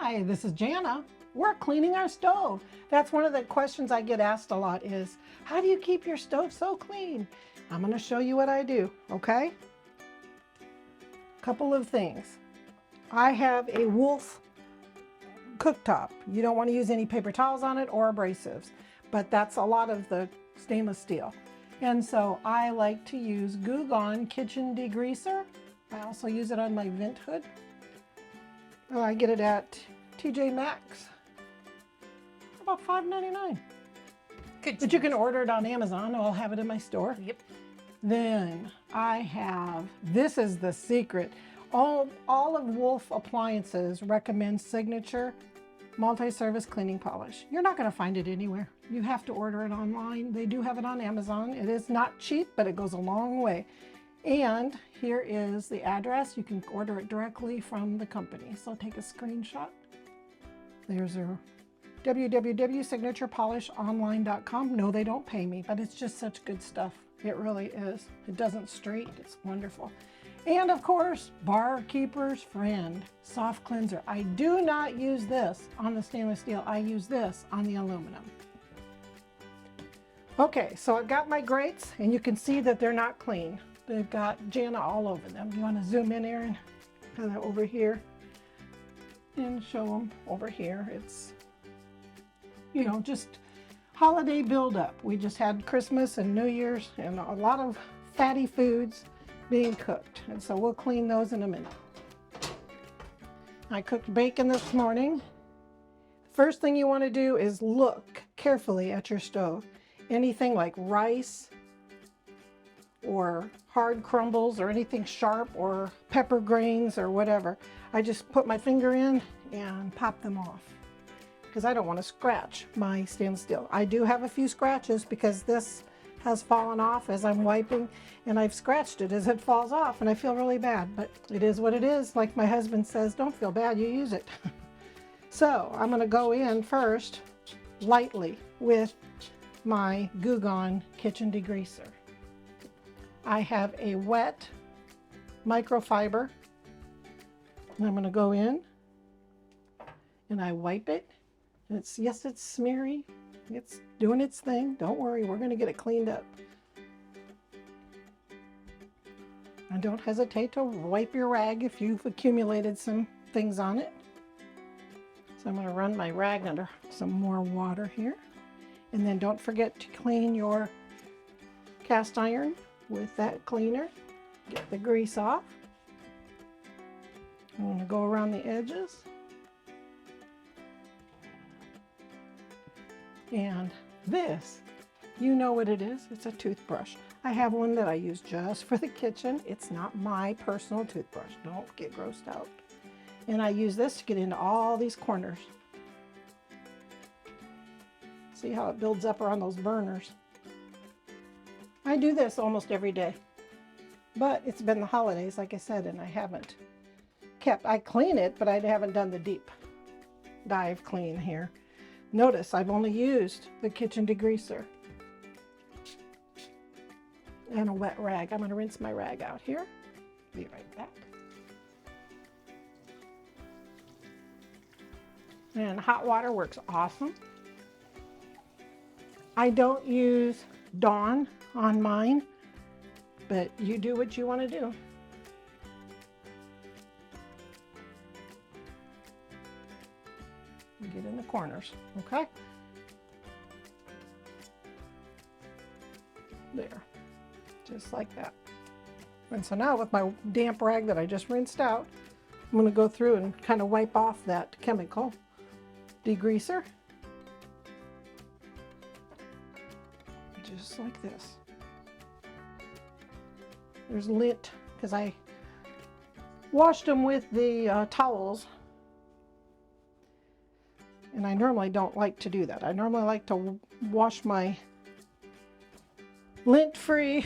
Hi, this is Jana. We're cleaning our stove. That's one of the questions I get asked a lot is, how do you keep your stove so clean? I'm going to show you what I do, okay? Couple of things. I have a Wolf cooktop. You don't want to use any paper towels on it or abrasives, but that's a lot of the stainless steel. And so I like to use Goo Gone Kitchen Degreaser. I also use it on my vent hood. I get it at TJ Maxx. About $5.99. Good. But you can order it on Amazon. I'll have it in my store. Yep. Then I have, this is the secret. All of Wolf Appliances recommend Signature multi-service cleaning polish. You're not going to find it anywhere. You have to order it online. They do have it on Amazon. It is not cheap, but it goes a long way. And here is the address. You can order it directly from the company. So take a screenshot. There's a www.signaturepolishonline.com. No, they don't pay me, but it's just such good stuff. It really is. It doesn't streak. It's wonderful. And of course, Barkeeper's Friend soft cleanser. I do not use this on the stainless steel. I use this on the aluminum. Okay, so I've got my grates, and you can see that they're not clean. They've got Jana all over them. You want to zoom in, Aaron? Kind of over here and show them over here. It's, you know, just holiday buildup. We just had Christmas and New Year's and a lot of fatty foods being cooked. And so we'll clean those in a minute. I cooked bacon this morning. First thing you want to do is look carefully at your stove. Anything like rice or hard crumbles or anything sharp or pepper grains or whatever, I just put my finger in and pop them off because I don't want to scratch my stainless steel. I do have a few scratches because this has fallen off as I'm wiping, and I've scratched it as it falls off, and I feel really bad, but it is what it is. Like my husband says, don't feel bad, you use it. So I'm going to go in first lightly with my Goo Gone Kitchen Degreaser. I have a wet microfiber, and I'm going to go in and I wipe it. And it's, yes, it's smeary. It's doing its thing. Don't worry, we're going to get it cleaned up. And don't hesitate to wipe your rag if you've accumulated some things on it. So I'm going to run my rag under some more water here. And then don't forget to clean your cast iron with that cleaner. Get the grease off. I'm going to go around the edges. And this, you know what it is. It's a toothbrush. I have one that I use just for the kitchen. It's not my personal toothbrush. Don't get grossed out. And I use this to get into all these corners. See how it builds up around those burners. I do this almost every day, but it's been the holidays, like I said, and I haven't I clean it, but I haven't done the deep dive clean here. Notice I've only used the kitchen degreaser and a wet rag. I'm going to rinse my rag out here. Be right back. And hot water works awesome. I don't use Dawn on mine, but you do what you want to do. Get in the corners, okay? There, just like that. And so now with my damp rag that I just rinsed out, I'm going to go through and kind of wipe off that chemical degreaser. Just like this. There's lint because I washed them with the towels. And I normally don't like to do that. I normally like to wash my lint-free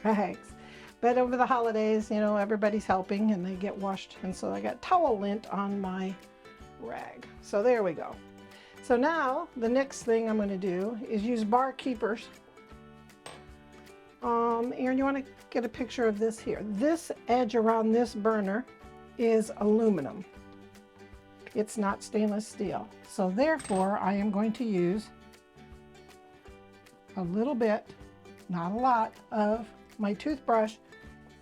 rags. But over the holidays, you know, everybody's helping and they get washed. And so I got towel lint on my rag. So there we go. So now the next thing I'm going to do is use Barkeeper's. Aaron, you want to get a picture of this here? This edge around this burner is aluminum. it's not stainless steel. So therefore, I am going to use a little bit, not a lot, of my toothbrush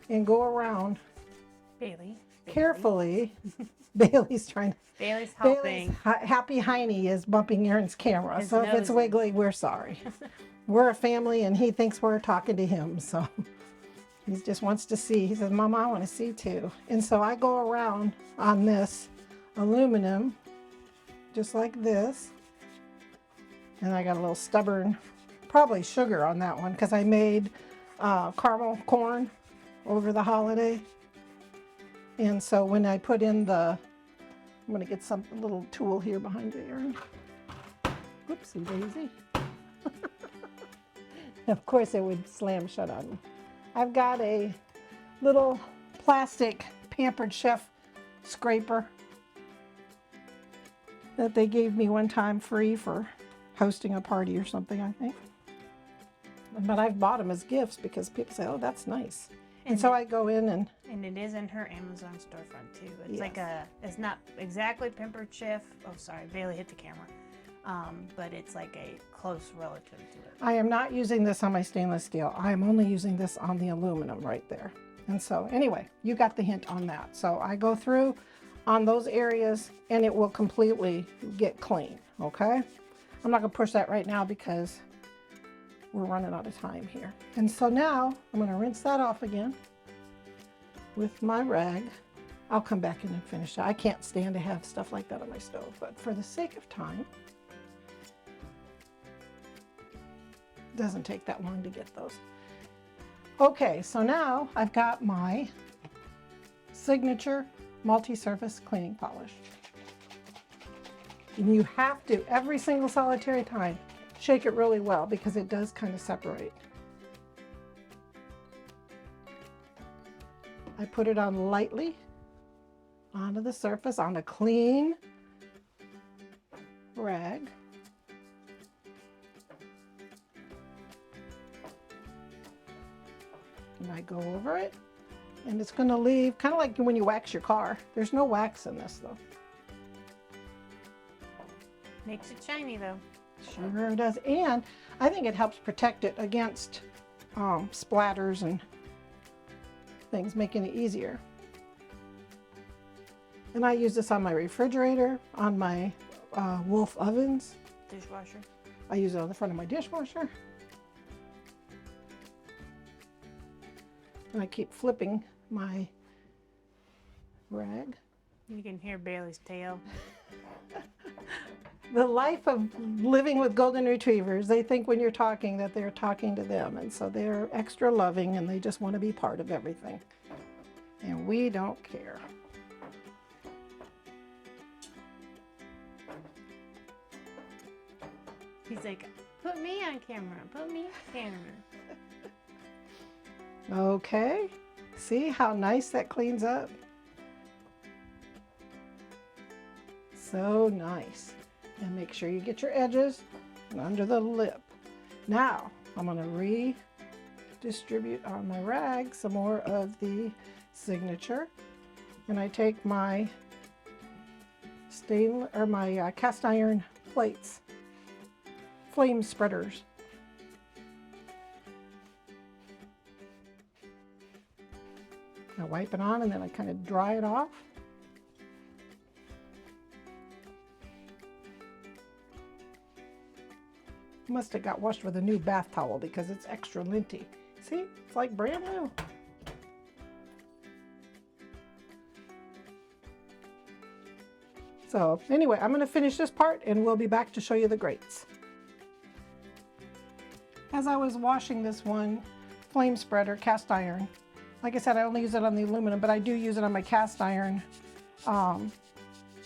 and go around Bailey. carefully. Bailey's trying to. Bailey's helping. Happy Heine is bumping Aaron's camera. His So if it's nose wiggly, we're sorry. We're a family and he thinks we're talking to him. So he just wants to see. He says, Mama, I want to see too. And so I go around on this aluminum just like this. And I got a little stubborn, probably sugar on that one because I made caramel corn over the holiday. And so when I put in the, I'm going to get some little tool here behind you, Aaron. Whoopsie daisy. Of course it would slam shut on me. I've got a little plastic Pampered Chef scraper that they gave me one time free for hosting a party or something, I think. But I've bought them as gifts because people say, oh, that's nice. And so I go in and it is in her Amazon storefront too. It's yes. like it's not exactly Pampered Chef. Oh, sorry, Bailey hit the camera. But it's like a close relative to it. I am not using this on my stainless steel. I am only using this on the aluminum right there. And so anyway, you got the hint on that. So I go through on those areas and it will completely get clean, okay? I'm not gonna push that right now because we're running out of time here. And so now I'm going to rinse that off again with my rag. I'll come back in and finish that. I can't stand to have stuff like that on my stove, but for the sake of time, it doesn't take that long to get those. Okay, so now I've got my signature multi-surface cleaning polish. And you have to, every single solitary time, shake it really well because it does kind of separate. I put it on lightly onto the surface on a clean rag. And I go over it and it's going to leave kind of like when you wax your car. There's no wax in this though. Makes it shiny though. Sure does, and I think it helps protect it against splatters and things, making it easier. And I use this on my refrigerator, on my Wolf ovens. Dishwasher. I use it on the front of my dishwasher. And I keep flipping my rag. You can hear Bailey's tail. The life of living with golden retrievers, they think when you're talking that they're talking to them, and so they're extra loving and they just want to be part of everything. And we don't care. He's like, put me on camera, put me on camera. Okay, see how nice that cleans up? So nice. And make sure you get your edges and under the lip. Now, I'm going to redistribute on my rag some more of the signature. And I take my cast iron plates, flame spreaders. I wipe it on and then I kind of dry it off. Must have got washed with a new bath towel because it's extra linty. See, it's like brand new. So anyway, I'm going to finish this part and we'll be back to show you the grates. As I was washing this one flame spreader, cast iron, like I said, I only use it on the aluminum, but I do use it on my cast iron.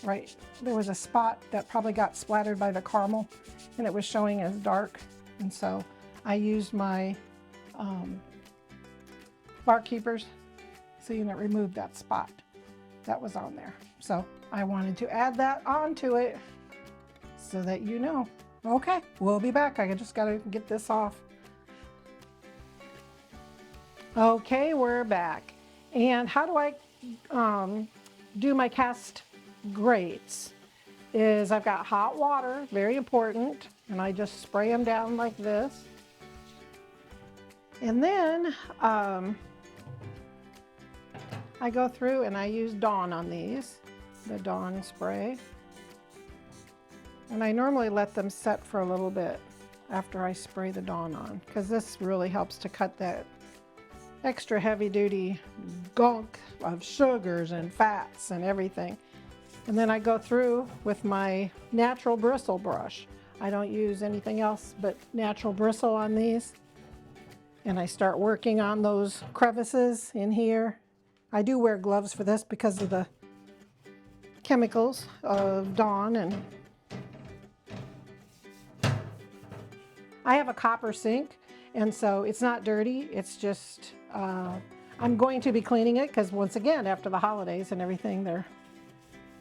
Right, there was a spot that probably got splattered by the caramel and it was showing as dark. And so I used my barkeepers, so you know, removed that spot that was on there. So I wanted to add that onto it so that you know. Okay, we'll be back. I just gotta get this off. Okay, we're back. And how do I do my cast grates? is I've got hot water, very important, and I just spray them down like this. And then I go through and I use Dawn on these, the Dawn spray. And I normally let them set for a little bit after I spray the Dawn on, because this really helps to cut that extra heavy duty gunk of sugars and fats and everything. And then I go through with my natural bristle brush. I don't use anything else but natural bristle on these. And I start working on those crevices in here. I do wear gloves for this because of the chemicals of Dawn. And I have a copper sink, and so it's not dirty. It's just, I'm going to be cleaning it because once again, after the holidays and everything, they're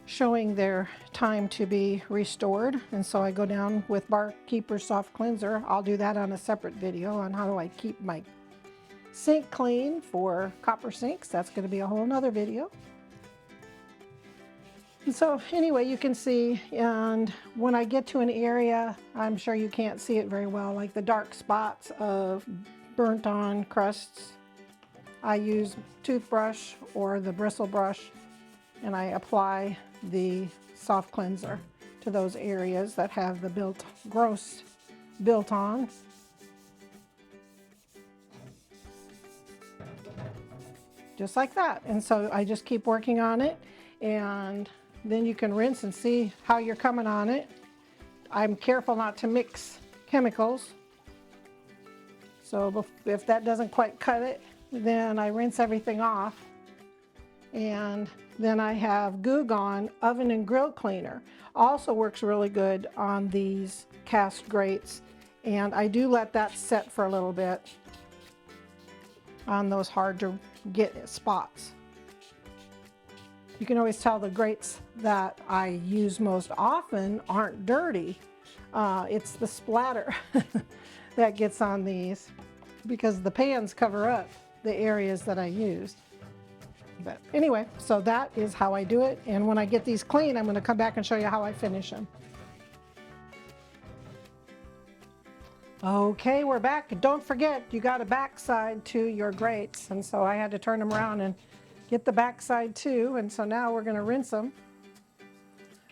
showing their time to be restored. And so I go down with Barkeeper Soft Cleanser. I'll do that on a separate video on how do I keep my sink clean for copper sinks. That's going to be a whole nother video. And so anyway, you can see, and when I get to an area, I'm sure you can't see it very well, like the dark spots of burnt on crusts, I use toothbrush or the bristle brush, and I apply the soft cleanser to those areas that have the gross built on. Just like that. And so I just keep working on it, and then you can rinse and see how you're coming on it. I'm careful not to mix chemicals. So if that doesn't quite cut it, then I rinse everything off. And then I have Goo Gone Oven and Grill Cleaner. Also works really good on these cast grates. And I do let that set for a little bit on those hard to get spots. You can always tell the grates that I use most often aren't dirty. It's the splatter that gets on these because the pans cover up the areas that I used. But anyway, so that is how I do it. And when I get these clean, I'm going to come back and show you how I finish them. Okay, we're back. Don't forget, you got a backside to your grates. And so I had to turn them around and get the backside too. And so now we're going to rinse them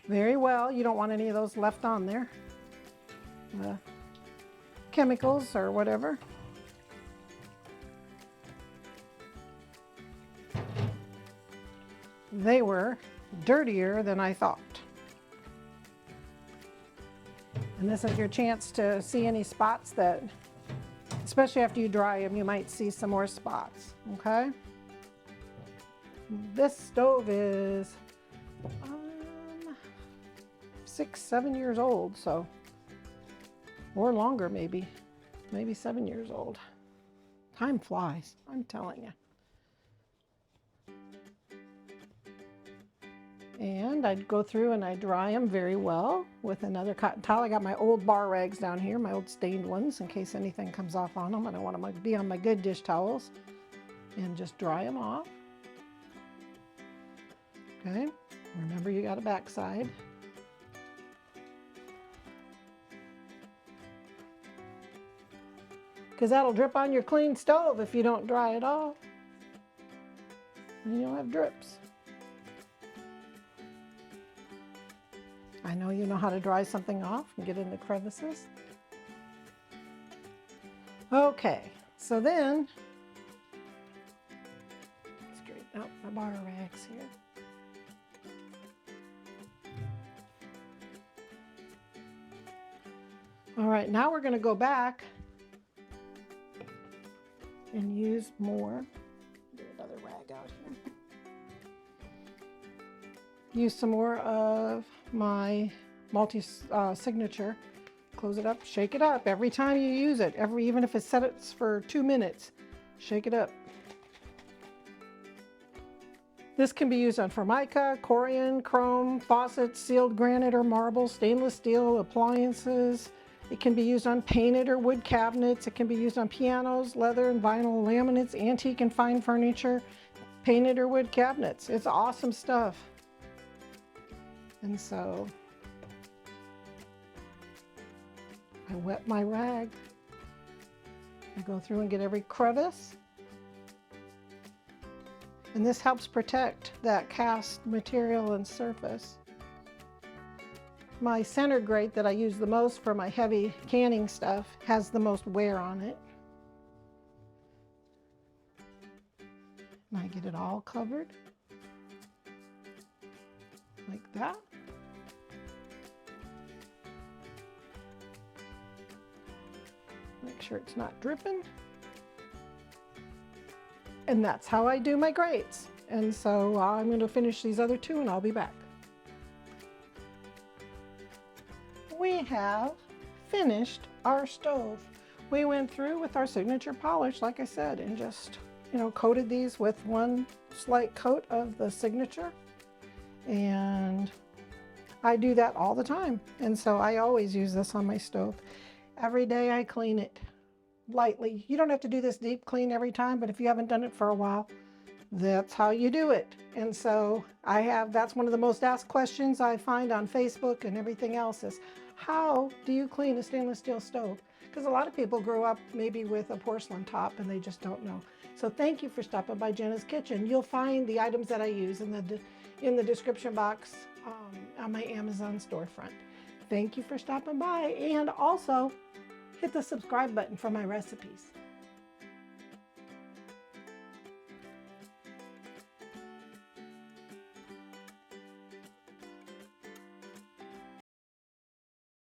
very well. You don't want any of those left on there, chemicals or whatever. They were dirtier than I thought. And this is your chance to see any spots that, especially after you dry them, you might see some more spots, okay? This stove is 6, 7 years old, so, or longer maybe 7 years old. Time flies, I'm telling you. And I'd go through and I dry them very well with another cotton towel. I got my old bar rags down here, my old stained ones, in case anything comes off on them. I don't want them to be on my good dish towels. And just dry them off. Okay, remember you got a backside. Because that'll drip on your clean stove if you don't dry it off. And you'll have drips. I know you know how to dry something off and get in the crevices. Okay, so then, straighten out my bar rags here. All right, now we're going to go back and use more. Get another rag out here. Use some more of my multi-signature. Close it up, shake it up every time you use it. Even if it's set for 2 minutes, shake it up. This can be used on formica, corian, chrome, faucets, sealed granite or marble, stainless steel appliances. It can be used on painted or wood cabinets. It can be used on pianos, leather and vinyl laminates, antique and fine furniture, painted or wood cabinets. It's awesome stuff. And so I wet my rag. I go through and get every crevice. And this helps protect that cast material and surface. My center grate that I use the most for my heavy canning stuff has the most wear on it. And I get it all covered like that. Make sure it's not dripping. And that's how I do my grates. And so I'm going to finish these other two and I'll be back. We have finished our stove. We went through with our signature polish, like I said, and just, coated these with one slight coat of the signature. And I do that all the time. And so I always use this on my stove. Every day I clean it lightly. You don't have to do this deep clean every time, but if you haven't done it for a while, that's how you do it. And so that's one of the most asked questions I find on Facebook and everything else is, how do you clean a stainless steel stove? Because a lot of people grew up maybe with a porcelain top and they just don't know. So thank you for stopping by Jenna's Kitchen. You'll find the items that I use in the description box on my Amazon storefront. Thank you for stopping by, and also hit the subscribe button for my recipes.